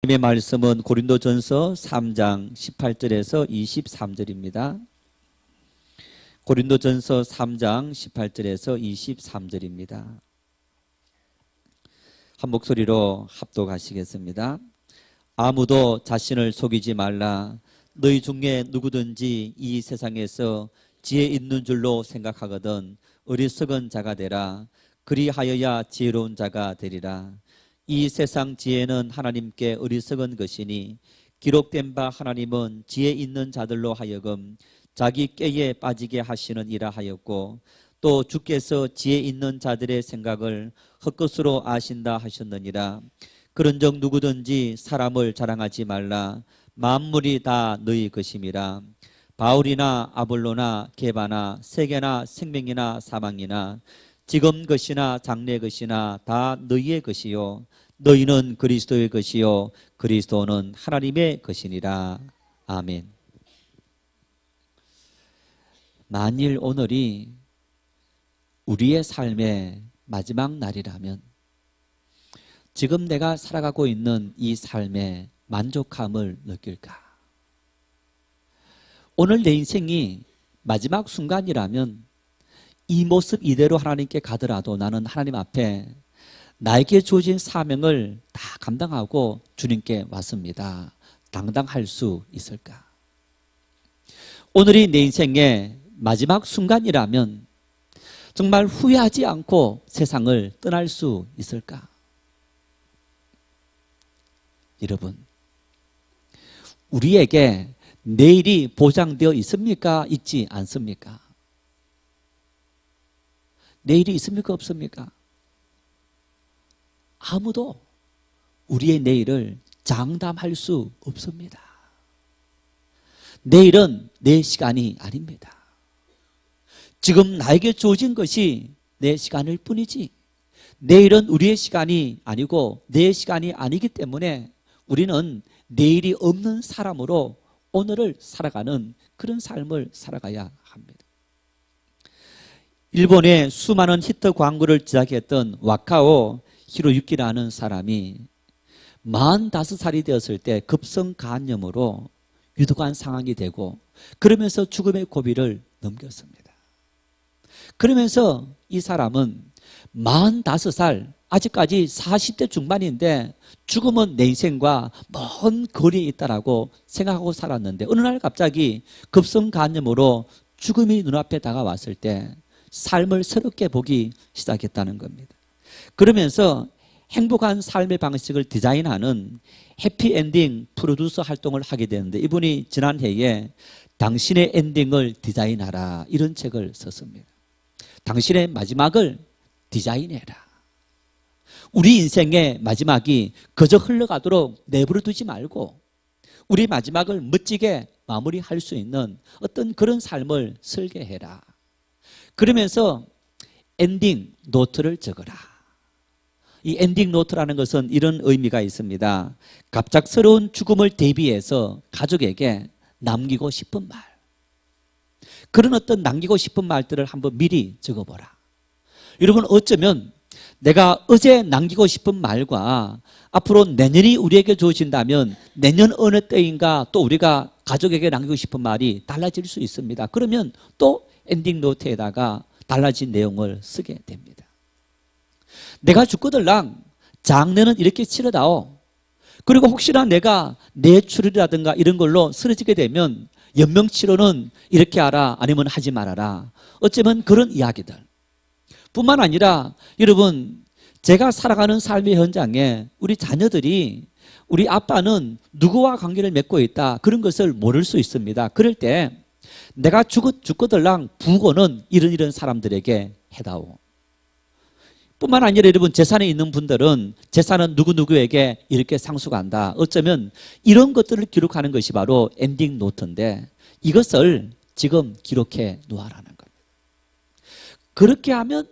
하나님의 말씀은 고린도전서 3장 18절에서 23절입니다. 고린도전서 3장 18절에서 23절입니다. 한 목소리로 합독하시겠습니다. 아무도 자신을 속이지 말라. 너희 중에 누구든지 이 세상에서 지혜 있는 줄로 생각하거든 어리석은 자가 되라. 그리하여야 지혜로운 자가 되리라. 이 세상 지혜는 하나님께 어리석은 것이니 기록된 바 하나님은 지혜 있는 자들로 하여금 자기 꾀에 빠지게 하시는 이라 하였고, 또 주께서 지혜 있는 자들의 생각을 헛것으로 아신다 하셨느니라. 그런즉 누구든지 사람을 자랑하지 말라. 만물이 다 너희 것임이라. 바울이나 아볼로나 게바나 세계나 생명이나 사망이나 지금 것이나 장래 것이나 다 너희의 것이요 너희는 그리스도의 것이요 그리스도는 하나님의 것이니라. 아멘. 만일 오늘이 우리의 삶의 마지막 날이라면 지금 내가 살아가고 있는 이 삶에 만족함을 느낄까? 오늘 내 인생이 마지막 순간이라면 이 모습 이대로 하나님께 가더라도 나는 하나님 앞에 나에게 주어진 사명을 다 감당하고 주님께 왔습니다. 당당할 수 있을까? 오늘이 내 인생의 마지막 순간이라면 정말 후회하지 않고 세상을 떠날 수 있을까? 여러분, 우리에게 내일이 보장되어 있습니까? 있지 않습니까? 내일이 있습니까? 없습니까? 아무도 우리의 내일을 장담할 수 없습니다. 내일은 내 시간이 아닙니다. 지금 나에게 주어진 것이 내 시간일 뿐이지 내일은 우리의 시간이 아니고 내 시간이 아니기 때문에 우리는 내일이 없는 사람으로 오늘을 살아가는 그런 삶을 살아가야 합니다. 일본의 수많은 히트 광고를 제작했던 와카오 히로유키라는 사람이 45살이 되었을 때 급성간염으로 위독한 상황이 되고 그러면서 죽음의 고비를 넘겼습니다. 그러면서 이 사람은 45살, 아직까지 40대 중반인데 죽음은 내 인생과 먼 거리에 있다라고 생각하고 살았는데 어느 날 갑자기 급성간염으로 죽음이 눈앞에 다가왔을 때 삶을 새롭게 보기 시작했다는 겁니다. 그러면서 행복한 삶의 방식을 디자인하는 해피엔딩 프로듀서 활동을 하게 되는데 이분이 지난해에 당신의 엔딩을 디자인하라 이런 책을 썼습니다. 당신의 마지막을 디자인해라. 우리 인생의 마지막이 그저 흘러가도록 내버려 두지 말고 우리 마지막을 멋지게 마무리할 수 있는 어떤 그런 삶을 설계해라. 그러면서 엔딩 노트를 적어라. 이 엔딩 노트라는 것은 이런 의미가 있습니다. 갑작스러운 죽음을 대비해서 가족에게 남기고 싶은 말, 그런 어떤 남기고 싶은 말들을 한번 미리 적어보라. 여러분, 어쩌면 내가 어제 남기고 싶은 말과 앞으로 내년이 우리에게 주어진다면 내년 어느 때인가 또 우리가 가족에게 남기고 싶은 말이 달라질 수 있습니다. 그러면 또 엔딩 노트에다가 달라진 내용을 쓰게 됩니다. 내가 죽거들랑 장례는 이렇게 치르다오. 그리고 혹시나 내가 뇌출혈이라든가 이런 걸로 쓰러지게 되면 연명치료는 이렇게 하라 아니면 하지 말아라. 어쩌면 그런 이야기들 뿐만 아니라 여러분, 제가 살아가는 삶의 현장에 우리 자녀들이 우리 아빠는 누구와 관계를 맺고 있다 그런 것을 모를 수 있습니다. 그럴 때 내가 죽거들랑 부고는 이런 사람들에게 해다오. 뿐만 아니라 여러분, 재산에 있는 분들은 재산은 누구누구에게 이렇게 상속한다. 어쩌면 이런 것들을 기록하는 것이 바로 엔딩 노트인데 이것을 지금 기록해 놓아라는 겁니다. 그렇게 하면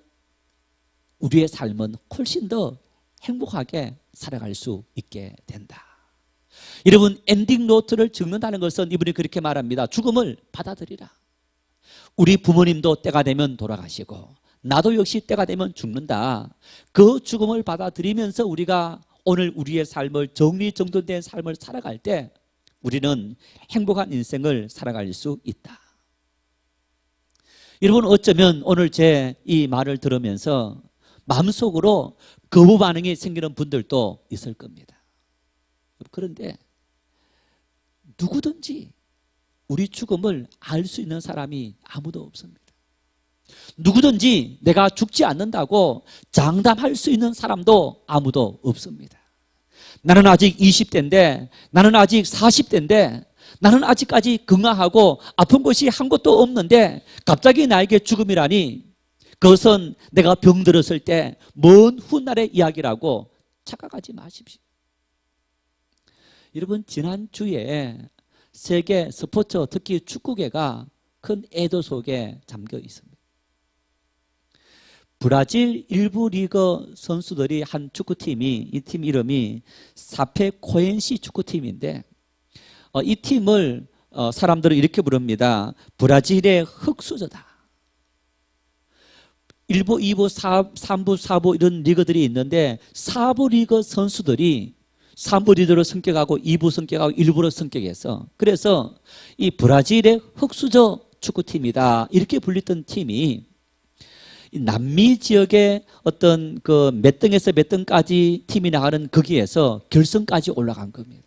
우리의 삶은 훨씬 더 행복하게 살아갈 수 있게 된다. 여러분, 엔딩 노트를 적는다는 것은 이분이 그렇게 말합니다. 죽음을 받아들이라. 우리 부모님도 때가 되면 돌아가시고 나도 역시 때가 되면 죽는다. 그 죽음을 받아들이면서 우리가 오늘 우리의 삶을 정리정돈된 삶을 살아갈 때 우리는 행복한 인생을 살아갈 수 있다. 여러분, 어쩌면 오늘 제 이 말을 들으면서 마음속으로 거부 반응이 생기는 분들도 있을 겁니다. 그런데 누구든지 우리 죽음을 알 수 있는 사람이 아무도 없습니다. 누구든지 내가 죽지 않는다고 장담할 수 있는 사람도 아무도 없습니다. 나는 아직 20대인데, 나는 아직 40대인데, 나는 아직까지 건강하고 아픈 것이 한 곳도 없는데 갑자기 나에게 죽음이라니, 그것은 내가 병들었을 때 먼 훗날의 이야기라고 착각하지 마십시오. 여러분, 지난주에 세계 스포츠, 특히 축구계가 큰 애도 속에 잠겨 있습니다. 브라질 일부 리그 선수들이 한 축구팀이, 이 팀 이름이 사페코엔시 축구팀인데, 이 팀을 사람들은 이렇게 부릅니다. 브라질의 흙수저다. 1부, 2부, 3부, 4부 이런 리그들이 있는데 4부 리그 선수들이 3부 리그로 성격하고 2부 성격하고 1부로 성격해서, 그래서 이 브라질의 흙수저 축구팀이다 이렇게 불리던 팀이 남미 지역의 어떤 그 몇 등에서 몇 등까지 팀이 나가는 거기에서 결승까지 올라간 겁니다.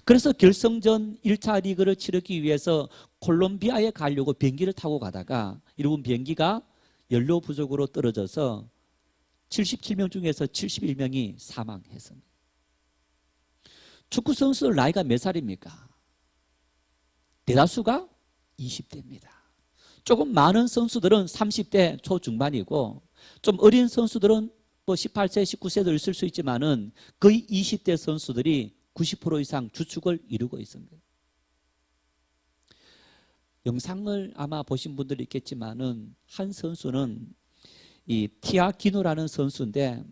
그래서 결승전 1차 리그를 치르기 위해서 콜롬비아에 가려고 비행기를 타고 가다가 여러분, 비행기가 연료 부족으로 떨어져서 77명 중에서 71명이 사망했습니다. 축구 선수들 나이가 몇 살입니까? 대다수가 20대입니다. 조금 많은 선수들은 30대 초중반이고, 좀 어린 선수들은 뭐 18세, 19세도 있을 수 있지만은 거의 20대 선수들이 90% 이상 주축을 이루고 있습니다. 영상을 아마 보신 분들이 있겠지만은 한 선수는 이 티아기노라는 선수인데,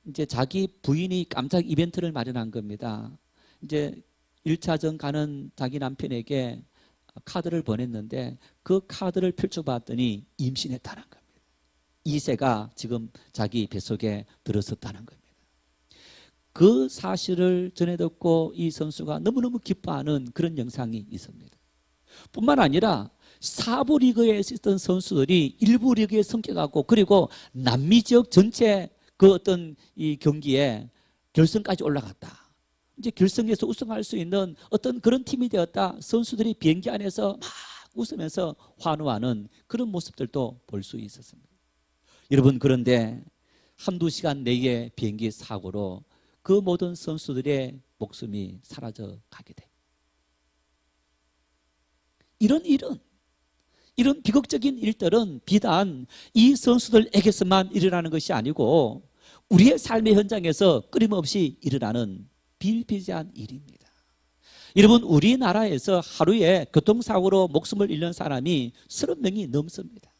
이제 자기 부인이 깜짝 이벤트를 마련한 겁니다. 이제 1차전 가는 자기 남편에게 카드를 보냈는데 그 카드를 펼쳐봤더니 임신했다는 겁니다. 2세가 지금 자기 뱃속에 들어섰다는 겁니다. 그 사실을 전해 듣고 이 선수가 너무너무 기뻐하는 그런 영상이 있습니다. 뿐만 아니라 4부 리그에 있었던 선수들이 1부 리그에 성격하고, 그리고 남미 지역 전체 그 어떤 이 경기에 결승까지 올라갔다. 이제 결승에서 우승할 수 있는 어떤 그런 팀이 되었다. 선수들이 비행기 안에서 막 웃으면서 환호하는 그런 모습들도 볼 수 있었습니다. 여러분, 그런데 한두 시간 내에 비행기 사고로 그 모든 선수들의 목숨이 사라져 가게 됩니다. 이런 비극적인 일들은 비단 이 선수들에게서만 일어나는 것이 아니고 우리의 삶의 현장에서 끊임없이 일어나는 비일비재한 일입니다. 여러분, 우리나라에서 하루에 교통사고로 목숨을 잃는 사람이 30명이 넘습니다.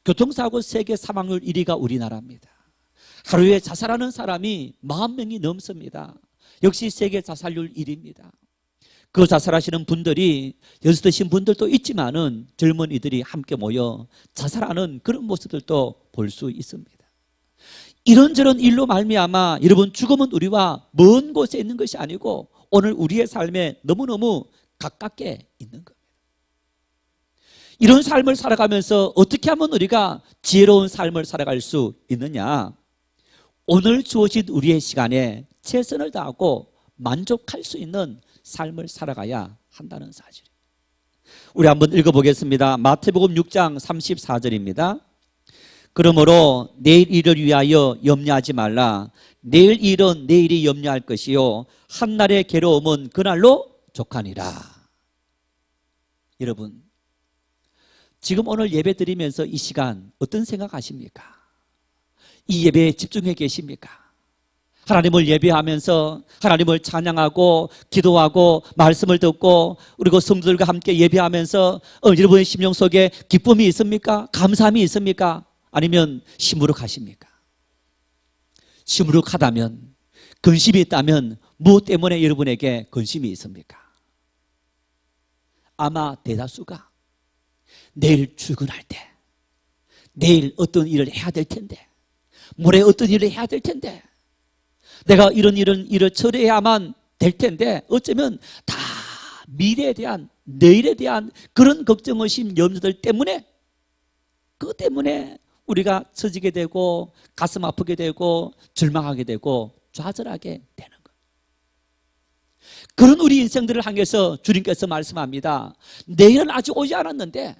교통사고 세계 사망률 1위가 우리나라입니다. 하루에 자살하는 사람이 40명이 넘습니다. 역시 세계 자살률 1위입니다. 그 자살하시는 분들이 연세 드신 분들도 있지만은 젊은이들이 함께 모여 자살하는 그런 모습들도 볼 수 있습니다. 이런저런 일로 말미암아 여러분, 죽음은 우리와 먼 곳에 있는 것이 아니고 오늘 우리의 삶에 너무너무 가깝게 있는 겁니다. 이런 삶을 살아가면서 어떻게 하면 우리가 지혜로운 삶을 살아갈 수 있느냐? 오늘 주어진 우리의 시간에 최선을 다하고 만족할 수 있는 삶을 살아가야 한다는 사실. 우리 한번 읽어보겠습니다. 마태복음 6장 34절입니다. 그러므로 내일 일을 위하여 염려하지 말라. 내일 일은 내일이 염려할 것이요 한날의 괴로움은 그날로 족하니라. 여러분, 지금 오늘 예배 드리면서 이 시간 어떤 생각하십니까? 이 예배에 집중해 계십니까? 하나님을 예배하면서 하나님을 찬양하고 기도하고 말씀을 듣고 그리고 성도들과 함께 예배하면서 여러분의 심령 속에 기쁨이 있습니까? 감사함이 있습니까? 아니면 시무룩하십니까? 시무룩하다면, 근심이 있다면 무엇 때문에 여러분에게 근심이 있습니까? 아마 대다수가 내일 출근할 때, 내일 어떤 일을 해야 될 텐데, 모레 어떤 일을 해야 될 텐데, 내가 이런 일을 처리해야만 될 텐데 어쩌면 다 미래에 대한, 내일에 대한 그런 걱정, 의심, 염려들 때문에, 그것 때문에 우리가 처지게 되고 가슴 아프게 되고 절망하게 되고 좌절하게 되는 거예요. 그런 우리 인생들을 향해서 주님께서 말씀합니다. 내일은 아직 오지 않았는데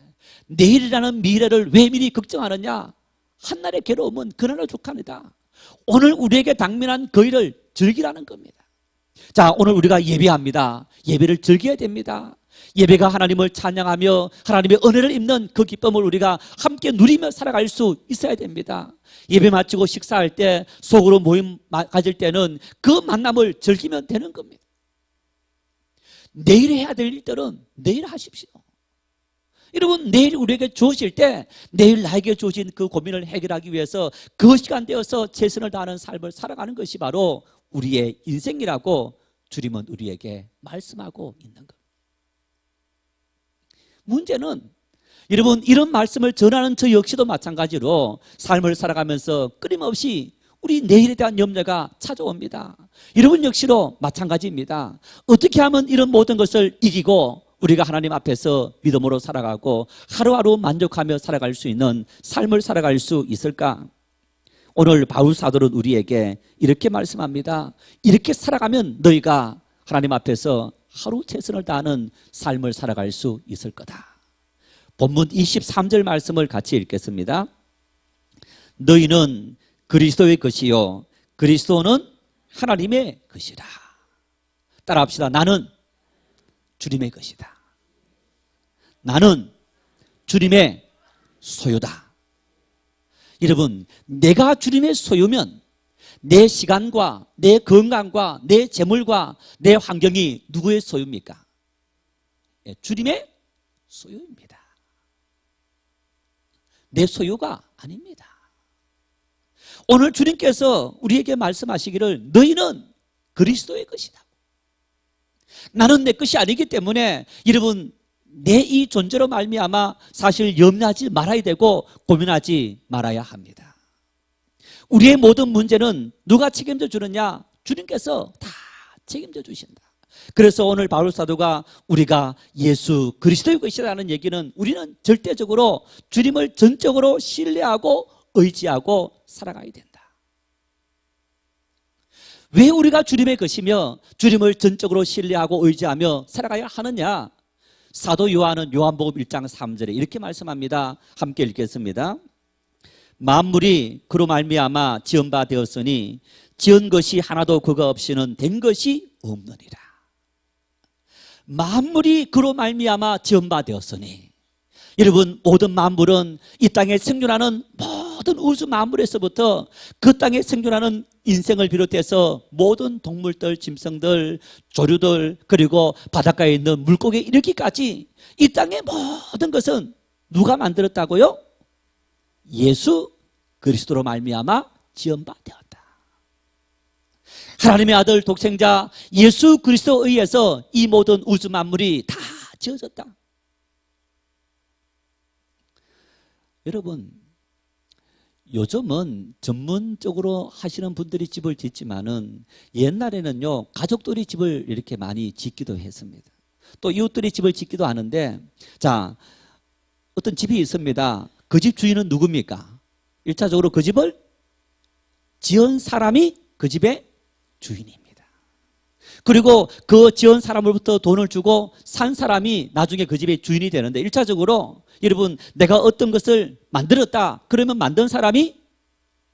내일이라는 미래를 왜 미리 걱정하느냐? 한날의 괴로움은 그날로 족합니다. 오늘 우리에게 당면한 그 일을 즐기라는 겁니다. 자, 오늘 우리가 예배합니다. 예배를 즐겨야 됩니다. 예배가 하나님을 찬양하며 하나님의 은혜를 입는 그 기쁨을 우리가 함께 누리며 살아갈 수 있어야 됩니다. 예배 마치고 식사할 때, 속으로 모임 가질 때는 그 만남을 즐기면 되는 겁니다. 내일 해야 될 일들은 내일 하십시오. 여러분, 내일 우리에게 주어질 때 내일 나에게 주어진 그 고민을 해결하기 위해서 그 시간 되어서 최선을 다하는 삶을 살아가는 것이 바로 우리의 인생이라고 주님은 우리에게 말씀하고 있는 겁니다. 문제는 여러분, 이런 말씀을 전하는 저 역시도 마찬가지로 삶을 살아가면서 끊임없이 우리 내일에 대한 염려가 찾아옵니다. 여러분 역시도 마찬가지입니다. 어떻게 하면 이런 모든 것을 이기고 우리가 하나님 앞에서 믿음으로 살아가고 하루하루 만족하며 살아갈 수 있는 삶을 살아갈 수 있을까? 오늘 바울 사도는 우리에게 이렇게 말씀합니다. 이렇게 살아가면 너희가 하나님 앞에서 하루 최선을 다하는 삶을 살아갈 수 있을 거다. 본문 23절 말씀을 같이 읽겠습니다. 너희는 그리스도의 것이요 그리스도는 하나님의 것이라. 따라합시다. 나는 주님의 것이다. 나는 주님의 소유다. 여러분, 내가 주님의 소유면 내 시간과 내 건강과 내 재물과 내 환경이 누구의 소유입니까? 주님의 소유입니다. 내 소유가 아닙니다. 오늘 주님께서 우리에게 말씀하시기를 너희는 그리스도의 것이다. 나는 내 것이 아니기 때문에 여러분, 내 이 존재로 말미암아 사실 염려하지 말아야 되고 고민하지 말아야 합니다. 우리의 모든 문제는 누가 책임져 주느냐? 주님께서 다 책임져 주신다. 그래서 오늘 바울 사도가 우리가 예수 그리스도의 것이라는 얘기는 우리는 절대적으로 주님을 전적으로 신뢰하고 의지하고 살아가야 된다. 왜 우리가 주님의 것이며 주님을 전적으로 신뢰하고 의지하며 살아가야 하느냐? 사도 요한은 요한복음 1장 3절에 이렇게 말씀합니다. 함께 읽겠습니다. 만물이 그로 말미암아 지은 바 되었으니 지은 것이 하나도 그가 없이는 된 것이 없느니라. 만물이 그로 말미암아 지은 바 되었으니, 여러분, 모든 만물은 이 땅에 생존하는 모든 우주 만물에서부터 그 땅에 생존하는 인생을 비롯해서 모든 동물들, 짐승들, 조류들, 그리고 바닷가에 있는 물고기 이르기까지 이 땅의 모든 것은 누가 만들었다고요? 예수 그리스도로 말미암아 지은 바 되었다. 하나님의 아들 독생자 예수 그리스도에 의해서 이 모든 우주 만물이 다 지어졌다. 여러분, 요즘은 전문적으로 하시는 분들이 집을 짓지만은 옛날에는요, 가족들이 집을 이렇게 많이 짓기도 했습니다. 또 이웃들이 집을 짓기도 하는데, 자, 어떤 집이 있습니다. 그 집 주인은 누굽니까? 1차적으로 그 집을 지은 사람이 그 집의 주인입니다. 그리고 그 지은 사람으로부터 돈을 주고 산 사람이 나중에 그 집의 주인이 되는데, 1차적으로 여러분, 내가 어떤 것을 만들었다 그러면 만든 사람이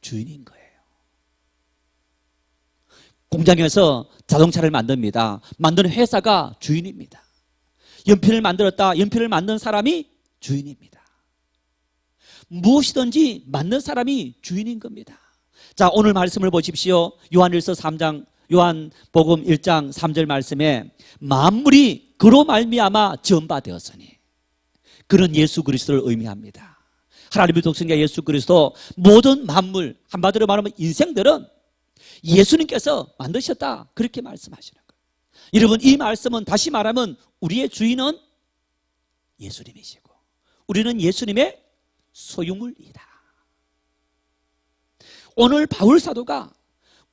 주인인 거예요. 공장에서 자동차를 만듭니다. 만드는 회사가 주인입니다. 연필을 만들었다, 연필을 만든 사람이 주인입니다. 무엇이든지 만든 사람이 주인인 겁니다. 자, 오늘 말씀을 보십시오. 요한일서 3장, 요한복음 1장 3절 말씀에 만물이 그로 말미암아 지은 바 되었으니, 그런 예수 그리스도를 의미합니다. 하나님의 독생자 예수 그리스도, 모든 만물, 한마디로 말하면 인생들은 예수님께서 만드셨다, 그렇게 말씀하시는 거예요. 여러분, 이 말씀은 다시 말하면 우리의 주인은 예수님이시고 우리는 예수님의 소유물이다. 오늘 바울 사도가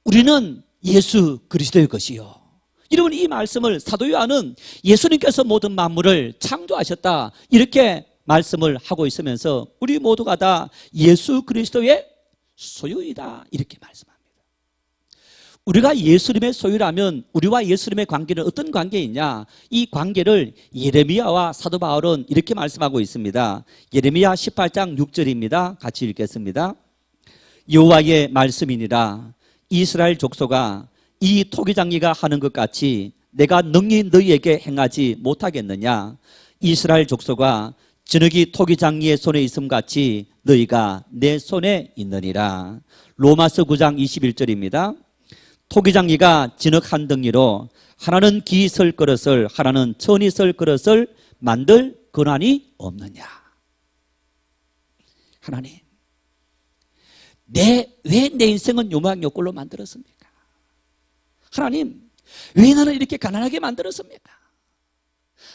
우리는 예수 그리스도의 것이요. 여러분, 이 말씀을 사도 요한은 예수님께서 모든 만물을 창조하셨다 이렇게 말씀을 하고 있으면서 우리 모두가 다 예수 그리스도의 소유이다 이렇게 말씀합니다. 우리가 예수님의 소유라면 우리와 예수님의 관계는 어떤 관계이냐? 이 관계를 예레미야와 사도 바울은 이렇게 말씀하고 있습니다. 예레미야 18장 6절입니다. 같이 읽겠습니다. 여호와의 말씀이니라. 이스라엘 족속아, 이 토기장이가 하는 것 같이 내가 능히 너희에게 행하지 못하겠느냐? 이스라엘 족속아, 진흙이 토기장이의 손에 있음 같이 너희가 내 손에 있느니라. 로마서 9장 21절입니다. 토기장이가 진흙 한 덩이로 하나는 기 설 그릇을 하나는 천이 설 그릇을 만들 권한이 없느냐? 하나님, 왜 내 인생은 요망요꼴로 만들었습니까? 하나님, 왜 나는 이렇게 가난하게 만들었습니까?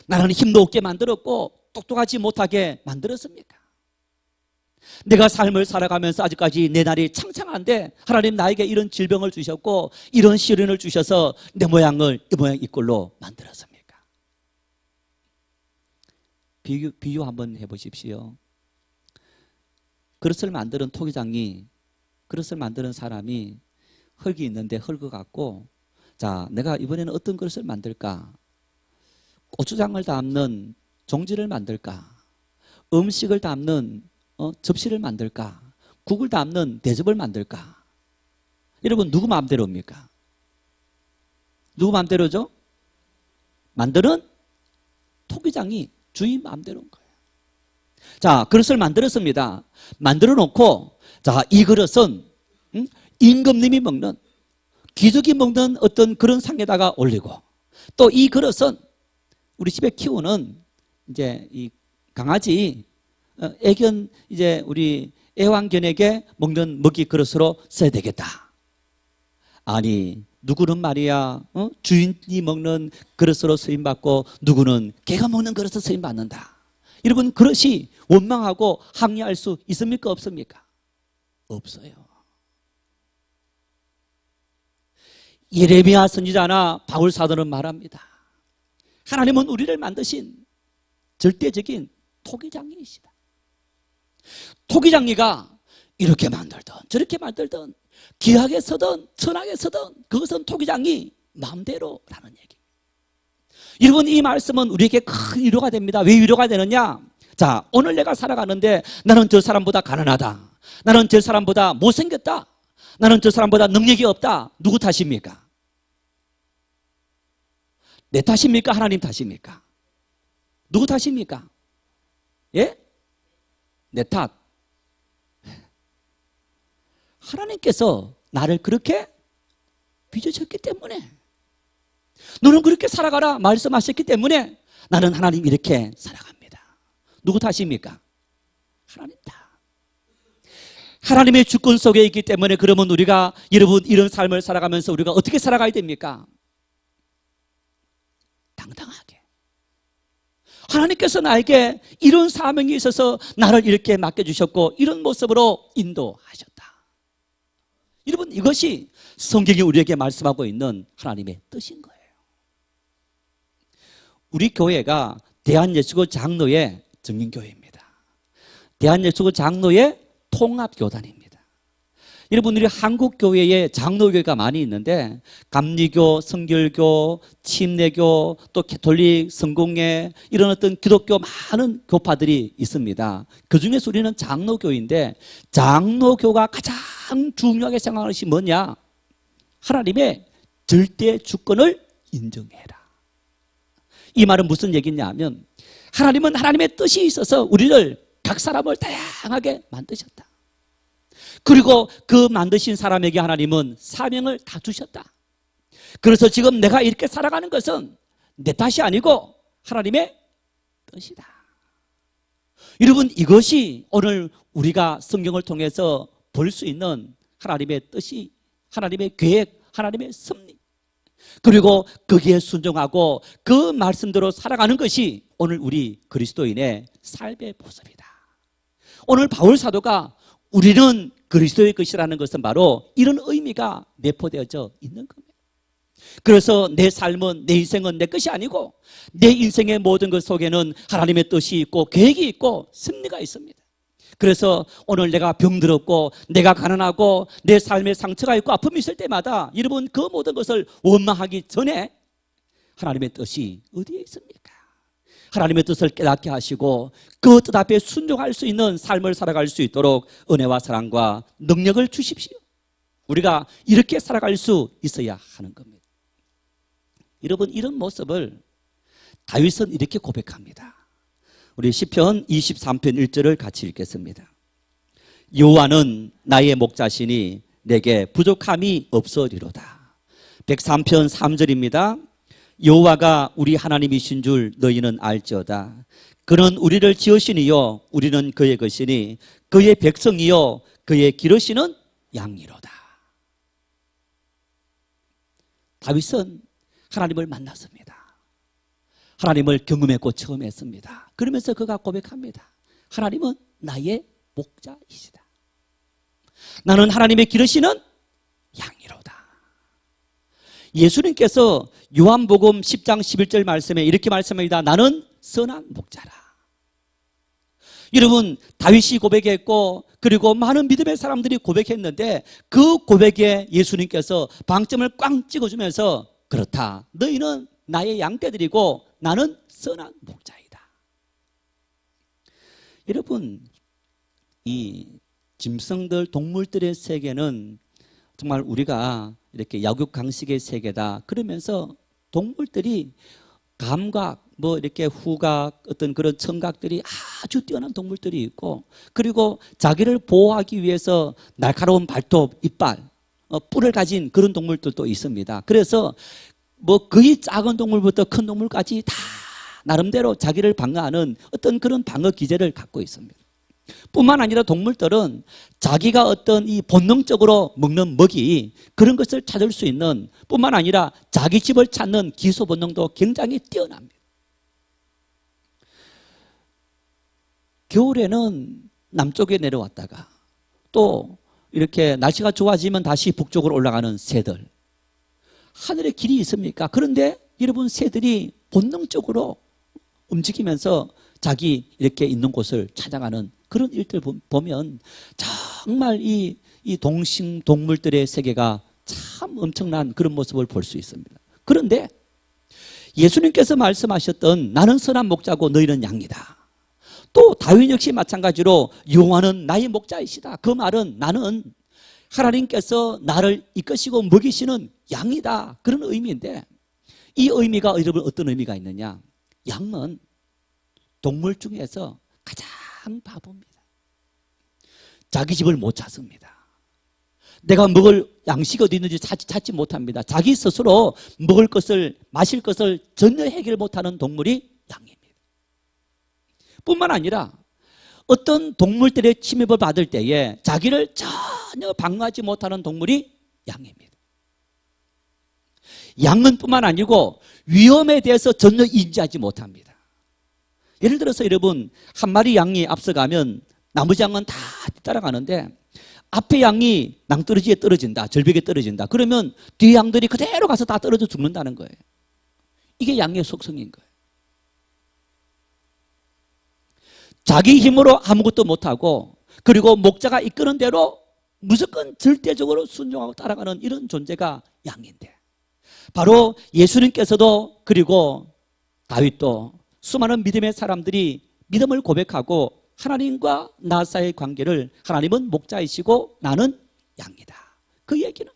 나는 힘도 없게 만들었고 똑똑하지 못하게 만들었습니까? 내가 삶을 살아가면서 아직까지 내 날이 창창한데 하나님 나에게 이런 질병을 주셨고 이런 시련을 주셔서 내 모양을 이 모양 이 꼴로 만들었습니까? 비유 한번 해보십시오. 그릇을 만드는 토기장이, 그릇을 만드는 사람이 흙이 있는데 흙을 갖고, 자, 내가 이번에는 어떤 그릇을 만들까? 고추장을 담는 종지를 만들까? 음식을 담는 접시를 만들까? 국을 담는 대접을 만들까? 여러분, 누구 마음대로입니까? 누구 마음대로죠? 만드는 토기장이 주인 마음대로인 거예요. 자, 그릇을 만들었습니다. 만들어 놓고, 자, 이 그릇은 임금님이 먹는, 귀족이 먹는 어떤 그런 상에다가 올리고, 또 이 그릇은 우리 집에 키우는 이제 이 강아지, 애견 이제 우리 애완견에게 먹는 먹이 그릇으로 써야 되겠다. 아니, 누구는 말이야 주인이 먹는 그릇으로 쓰임받고 누구는 개가 먹는 그릇으로 쓰임받는다. 여러분, 그릇이 원망하고 항의할 수 있습니까? 없습니까? 없어요. 예레미야 선지자나 바울 사도는 말합니다. 하나님은 우리를 만드신 절대적인 토기장이시다. 토기장이가 이렇게 만들든 저렇게 만들든 귀하게 서든 천하게 서든 그것은 토기장이 마음대로라는 얘기입니다. 여러분, 이 말씀은 우리에게 큰 위로가 됩니다. 왜 위로가 되느냐? 자, 오늘 내가 살아가는데 나는 저 사람보다 가난하다, 나는 저 사람보다 못생겼다, 나는 저 사람보다 능력이 없다. 누구 탓입니까? 내 탓입니까? 하나님 탓입니까? 누구 탓입니까? 예? 내 탓. 하나님께서 나를 그렇게 빚으셨기 때문에, 너는 그렇게 살아가라 말씀하셨기 때문에 나는 하나님 이렇게 살아갑니다. 누구 탓입니까? 하나님 탓. 하나님의 주권 속에 있기 때문에, 그러면 우리가 여러분 이런 삶을 살아가면서 우리가 어떻게 살아가야 됩니까? 당당하게. 하나님께서 나에게 이런 사명이 있어서 나를 이렇게 맡겨주셨고 이런 모습으로 인도하셨다. 여러분, 이것이 성경이 우리에게 말씀하고 있는 하나님의 뜻인 거예요. 우리 교회가 대한예수교 장로의 증인교회입니다. 대한예수교 장로의 통합교단입니다. 여러분, 우리 한국교회에 장로교회가 많이 있는데 감리교, 성결교, 침례교, 또 가톨릭, 성공회 이런 어떤 기독교 많은 교파들이 있습니다. 그중에서 우리는 장로교인데, 장로교가 가장 중요하게 생각하는 것이 뭐냐? 하나님의 절대 주권을 인정해라. 이 말은 무슨 얘기냐 하면, 하나님은 하나님의 뜻이 있어서 우리를 각 사람을 다양하게 만드셨다. 그리고 그 만드신 사람에게 하나님은 사명을 다 주셨다. 그래서 지금 내가 이렇게 살아가는 것은 내 탓이 아니고 하나님의 뜻이다. 여러분, 이것이 오늘 우리가 성경을 통해서 볼 수 있는 하나님의 뜻이, 하나님의 계획, 하나님의 섭리, 그리고 거기에 순종하고 그 말씀대로 살아가는 것이 오늘 우리 그리스도인의 삶의 모습이다. 오늘 바울 사도가 우리는 그리스도의 것이라는 것은 바로 이런 의미가 내포되어져 있는 겁니다. 그래서 내 삶은, 내 인생은 내 것이 아니고 내 인생의 모든 것 속에는 하나님의 뜻이 있고 계획이 있고 승리가 있습니다. 그래서 오늘 내가 병들었고 내가 가난하고 내 삶에 상처가 있고 아픔이 있을 때마다 여러분 그 모든 것을 원망하기 전에 하나님의 뜻이 어디에 있습니까? 하나님의 뜻을 깨닫게 하시고 그 뜻 앞에 순종할 수 있는 삶을 살아갈 수 있도록 은혜와 사랑과 능력을 주십시오. 우리가 이렇게 살아갈 수 있어야 하는 겁니다. 여러분 이런 모습을 다윗은 이렇게 고백합니다. 우리 시편 23편 1절을 같이 읽겠습니다. 여호와는 나의 목자시니 내게 부족함이 없으리로다. 103편 3절입니다. 여호와가 우리 하나님이신 줄 너희는 알지어다. 그는 우리를 지으시니요 우리는 그의 것이니 그의 백성이요 그의 기르시는 양이로다. 다윗은 하나님을 만났습니다. 하나님을 경험했고 처음 했습니다. 그러면서 그가 고백합니다. 하나님은 나의 목자이시다. 나는 하나님의 기르시는 양이로다. 예수님께서 요한복음 10장 11절 말씀에 이렇게 말씀합니다. 나는 선한 목자라. 여러분 다윗이 고백했고 그리고 많은 믿음의 사람들이 고백했는데 그 고백에 예수님께서 방점을 꽝 찍어주면서 그렇다. 너희는 나의 양떼들이고 나는 선한 목자이다. 여러분 이 짐승들 동물들의 세계는 정말 우리가 이렇게 약육강식의 세계다 그러면서 동물들이 감각 뭐 이렇게 후각 어떤 그런 청각들이 아주 뛰어난 동물들이 있고 그리고 자기를 보호하기 위해서 날카로운 발톱, 이빨, 뿔을 가진 그런 동물들도 있습니다. 그래서 뭐 거의 작은 동물부터 큰 동물까지 다 나름대로 자기를 방어하는 어떤 그런 방어 기제를 갖고 있습니다. 뿐만 아니라 동물들은 자기가 어떤 이 본능적으로 먹는 먹이 그런 것을 찾을 수 있는 뿐만 아니라 자기 집을 찾는 기소 본능도 굉장히 뛰어납니다. 겨울에는 남쪽에 내려왔다가 또 이렇게 날씨가 좋아지면 다시 북쪽으로 올라가는 새들. 하늘에 길이 있습니까? 그런데 여러분 새들이 본능적으로 움직이면서 자기 이렇게 있는 곳을 찾아가는 그런 일들 보면 정말 이 동물들의 세계가 참 엄청난 그런 모습을 볼 수 있습니다. 그런데 예수님께서 말씀하셨던 나는 선한 목자고 너희는 양이다. 또 다윗 역시 마찬가지로 여호와는 나의 목자이시다. 그 말은 나는 하나님께서 나를 이끄시고 먹이시는 양이다. 그런 의미인데 이 의미가 여러분 어떤 의미가 있느냐? 양은 동물 중에서 가장 바보입니다. 자기 집을 못 찾습니다. 내가 먹을 양식이 어디 있는지 찾지 못합니다. 자기 스스로 먹을 것을 마실 것을 전혀 해결 못하는 동물이 양입니다. 뿐만 아니라 어떤 동물들의 침입을 받을 때에 자기를 전혀 방어하지 못하는 동물이 양입니다. 양은 뿐만 아니고 위험에 대해서 전혀 인지하지 못합니다. 예를 들어서 여러분 한 마리 양이 앞서가면 나머지 양은 다 따라가는데 앞에 양이 낭떠러지에 떨어진다, 절벽에 떨어진다. 그러면 뒤에 양들이 그대로 가서 다 떨어져 죽는다는 거예요. 이게 양의 속성인 거예요. 자기 힘으로 아무것도 못하고 그리고 목자가 이끄는 대로 무조건 절대적으로 순종하고 따라가는 이런 존재가 양인데 바로 예수님께서도 그리고 다윗도 수많은 믿음의 사람들이 믿음을 고백하고 하나님과 나 사이의 관계를 하나님은 목자이시고 나는 양이다. 그 얘기는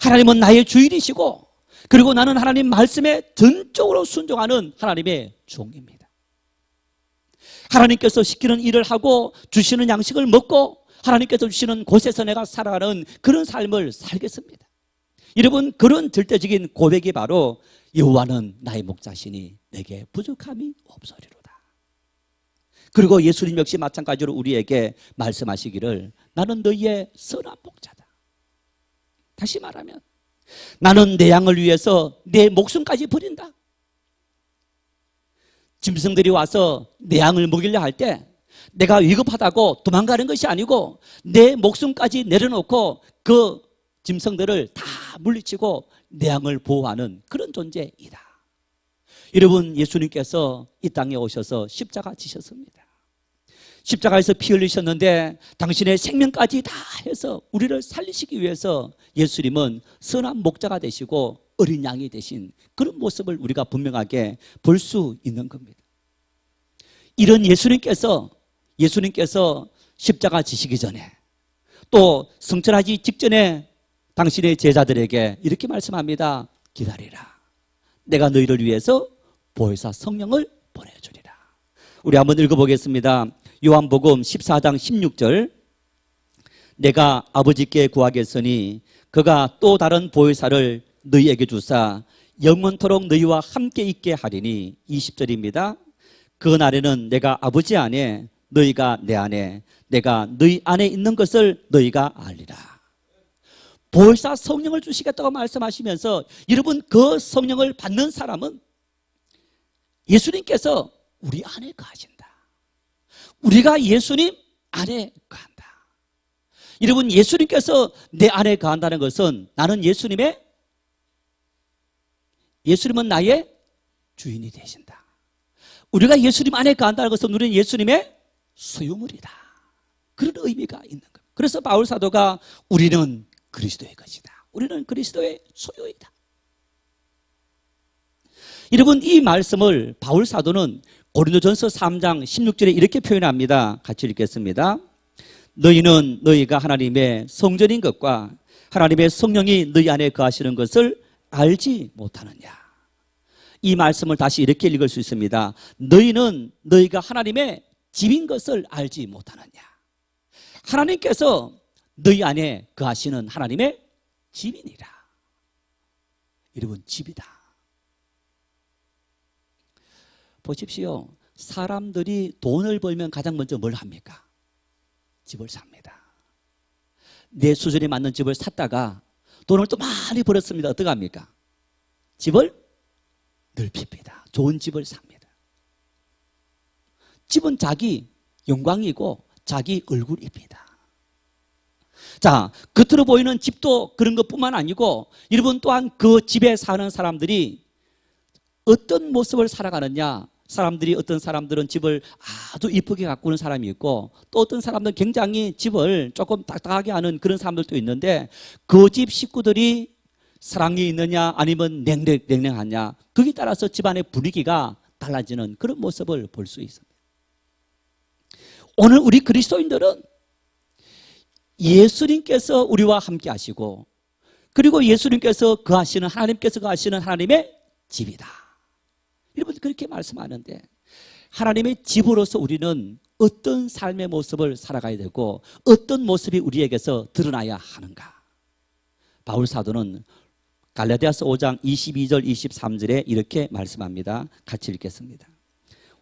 하나님은 나의 주인이시고 그리고 나는 하나님 말씀에 전적으로 순종하는 하나님의 종입니다. 하나님께서 시키는 일을 하고 주시는 양식을 먹고 하나님께서 주시는 곳에서 내가 살아가는 그런 삶을 살겠습니다. 여러분 그런 절대적인 고백이 바로 여호와는 나의 목자시니 내게 부족함이 없으리로다. 그리고 예수님 역시 마찬가지로 우리에게 말씀하시기를 나는 너희의 선한 목자다. 다시 말하면 나는 내 양을 위해서 내 목숨까지 버린다. 짐승들이 와서 내 양을 먹이려 할 때 내가 위급하다고 도망가는 것이 아니고 내 목숨까지 내려놓고 그 짐승들을 다 물리치고 내 양을 보호하는 그런 존재이다. 여러분, 예수님께서 이 땅에 오셔서 십자가 지셨습니다. 십자가에서 피 흘리셨는데 당신의 생명까지 다 해서 우리를 살리시기 위해서 예수님은 선한 목자가 되시고 어린 양이 되신 그런 모습을 우리가 분명하게 볼 수 있는 겁니다. 이런 예수님께서 십자가 지시기 전에 또 성천하기 직전에 당신의 제자들에게 이렇게 말씀합니다. 기다리라. 내가 너희를 위해서 보혜사 성령을 보내주리라. 우리 한번 읽어보겠습니다. 요한복음 14장 16절. 내가 아버지께 구하겠으니 그가 또 다른 보혜사를 너희에게 주사 영원토록 너희와 함께 있게 하리니. 20절입니다. 그 날에는 내가 아버지 안에 너희가 내 안에 내가 너희 안에 있는 것을 너희가 알리라. 보혜사 성령을 주시겠다고 말씀하시면서 여러분, 그 성령을 받는 사람은 예수님께서 우리 안에 거하신다. 우리가 예수님 안에 거한다. 여러분, 예수님께서 내 안에 거한다는 것은 나는 예수님은 나의 주인이 되신다. 우리가 예수님 안에 거한다는 것은 우리는 예수님의 소유물이다. 그런 의미가 있는 겁니다. 그래서 바울 사도가 우리는 그리스도의 것이다. 우리는 그리스도의 소유이다. 여러분, 이 말씀을 바울 사도는 고린도전서 3장 16절에 이렇게 표현합니다. 같이 읽겠습니다. 너희는 너희가 하나님의 성전인 것과 하나님의 성령이 너희 안에 거하시는 것을 알지 못하느냐. 이 말씀을 다시 이렇게 읽을 수 있습니다. 너희는 너희가 하나님의 집인 것을 알지 못하느냐. 하나님께서 너희 안에 거하시는 하나님의 집이니라. 여러분, 집이다. 보십시오. 사람들이 돈을 벌면 가장 먼저 뭘 합니까? 집을 삽니다. 내 수준에 맞는 집을 샀다가 돈을 또 많이 벌었습니다. 어떻게 합니까? 집을 넓힙니다. 좋은 집을 삽니다. 집은 자기 영광이고 자기 얼굴입니다. 자, 겉으로 보이는 집도 그런 것뿐만 아니고 여러분 또한 그 집에 사는 사람들이 어떤 모습을 살아가느냐. 어떤 사람들은 집을 아주 이쁘게 가꾸는 사람이 있고 또 어떤 사람들은 굉장히 집을 조금 딱딱하게 하는 그런 사람들도 있는데 그 집 식구들이 사랑이 있느냐 아니면 냉랭하냐, 거기에 따라서 집안의 분위기가 달라지는 그런 모습을 볼 수 있습니다. 오늘 우리 그리스도인들은 예수님께서 우리와 함께 하시고 그리고 예수님께서 거하시는 하나님께서 거하시는 하나님의 집이다. 여러분, 그렇게 말씀하는데 하나님의 집으로서 우리는 어떤 삶의 모습을 살아가야 되고 어떤 모습이 우리에게서 드러나야 하는가. 바울 사도는 갈라디아서 5장 22절 23절에 이렇게 말씀합니다. 같이 읽겠습니다.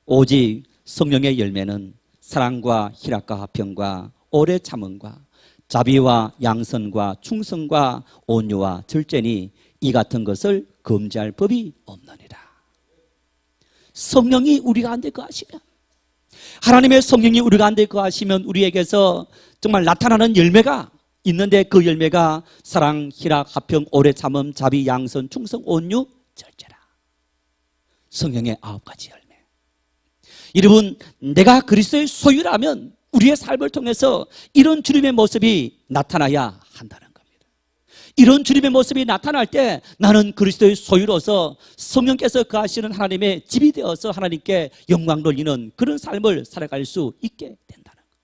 오직 성령의 열매는 사랑과 희락과 화평과 오래 참음과 자비와 양선과 충성과 온유와 절제니 이 같은 것을 금지할 법이 없느니라. 성령이 우리 가운데 거하시면, 하나님의 성령이 우리 가운데 거하시면 우리에게서 정말 나타나는 열매가 있는데 그 열매가 사랑, 희락, 화평, 오래 참음, 자비, 양선, 충성, 온유, 절제라. 성령의 9가지 열매. 여러분, 내가 그리스도의 소유라면 우리의 삶을 통해서 이런 주님의 모습이 나타나야 한다는 겁니다. 이런 주님의 모습이 나타날 때 나는 그리스도의 소유로서 성령께서 거하시는 하나님의 집이 되어서 하나님께 영광 돌리는 그런 삶을 살아갈 수 있게 된다는 겁니다.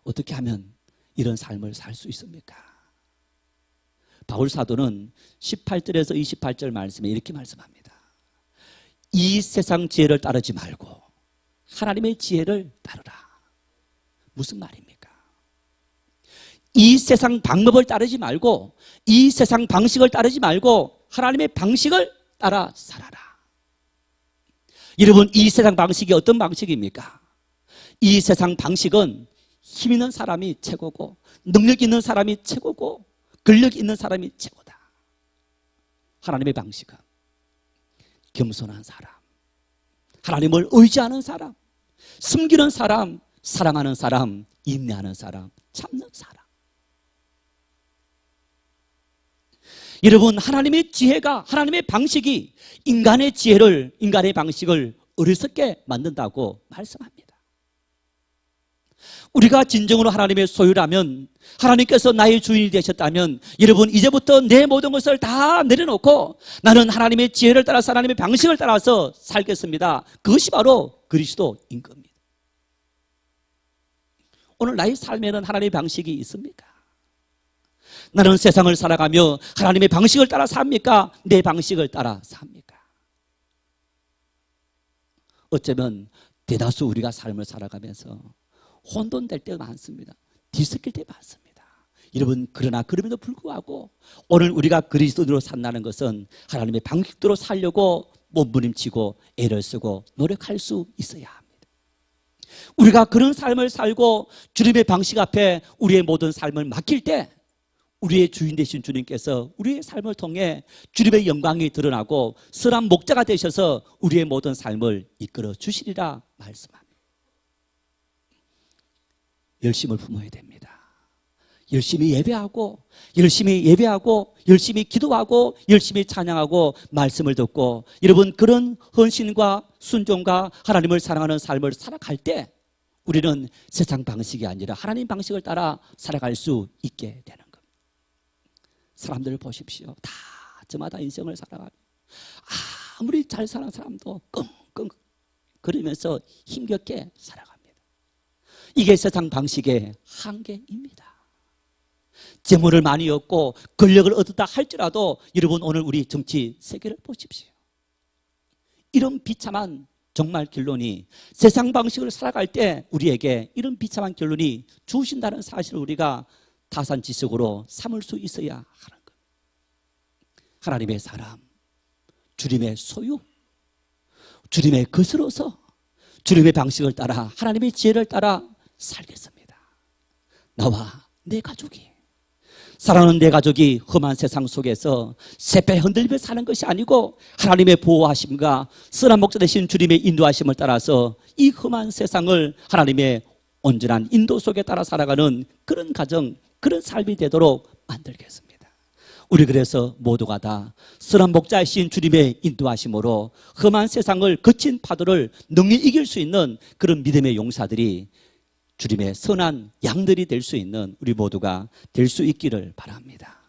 어떻게 하면 이런 삶을 살 수 있습니까? 바울 사도는 18절에서 28절 말씀에 이렇게 말씀합니다. 이 세상 지혜를 따르지 말고 하나님의 지혜를 따르라. 무슨 말입니까? 이 세상 방법을 따르지 말고 이 세상 방식을 따르지 말고 하나님의 방식을 따라 살아라. 여러분, 이 세상 방식이 어떤 방식입니까? 이 세상 방식은 힘 있는 사람이 최고고 능력 있는 사람이 최고고 권력 있는 사람이 최고다. 하나님의 방식은 겸손한 사람, 하나님을 의지하는 사람, 숨기는 사람, 사랑하는 사람, 인내하는 사람, 참는 사람. 여러분, 하나님의 지혜가, 하나님의 방식이 인간의 지혜를, 인간의 방식을 어리석게 만든다고 말씀합니다. 우리가 진정으로 하나님의 소유라면, 하나님께서 나의 주인이 되셨다면, 여러분 이제부터 내 모든 것을 다 내려놓고 나는 하나님의 지혜를 따라서, 하나님의 방식을 따라서 살겠습니다. 그것이 바로 그리스도인 겁니다. 오늘 나의 삶에는 하나님의 방식이 있습니까? 나는 세상을 살아가며 하나님의 방식을 따라 삽니까? 내 방식을 따라 삽니까? 어쩌면 대다수 우리가 삶을 살아가면서 혼돈될 때가 많습니다. 뒤섞일 때 많습니다. 여러분, 그러나 그럼에도 불구하고 오늘 우리가 그리스도로 산다는 것은 하나님의 방식대로 살려고 몸부림치고 애를 쓰고 노력할 수 있어야 합니다. 우리가 그런 삶을 살고 주님의 방식 앞에 우리의 모든 삶을 맡길 때 우리의 주인 되신 주님께서 우리의 삶을 통해 주님의 영광이 드러나고 선한 목자가 되셔서 우리의 모든 삶을 이끌어 주시리라 말씀합니다. 열심을 품어야 됩니다. 열심히 예배하고, 열심히 기도하고, 열심히 찬양하고, 말씀을 듣고, 여러분 그런 헌신과 순종과 하나님을 사랑하는 삶을 살아갈 때 우리는 세상 방식이 아니라 하나님 방식을 따라 살아갈 수 있게 되는 겁니다. 사람들을 보십시오. 다 저마다 인생을 살아가며 아무리 잘 사는 사람도 끙끙 그러면서 힘겹게 살아갑니다. 이게 세상 방식의 한계입니다. 재물을 많이 얻고 권력을 얻었다 할지라도 여러분 오늘 우리 정치 세계를 보십시오. 이런 비참한 정말 결론이 세상 방식을 살아갈 때 우리에게 이런 비참한 결론이 주신다는 사실을 우리가 타산지석으로 삼을 수 있어야 하는 것. 하나님의 사람, 주님의 소유, 주님의 것으로서 주님의 방식을 따라 하나님의 지혜를 따라 살겠습니다. 나와 내 가족이, 사랑하는 내 가족이 험한 세상 속에서 새빼 흔들리며 사는 것이 아니고 하나님의 보호하심과 선한 목자 되신 주님의 인도하심을 따라서 이 험한 세상을 하나님의 온전한 인도 속에 따라 살아가는 그런 가정, 그런 삶이 되도록 만들겠습니다. 우리 그래서 모두가 다 선한 목자이신 주님의 인도하심으로 험한 세상을 거친 파도를 능히 이길 수 있는 그런 믿음의 용사들이, 주님의 선한 양들이 될 수 있는 우리 모두가 될 수 있기를 바랍니다.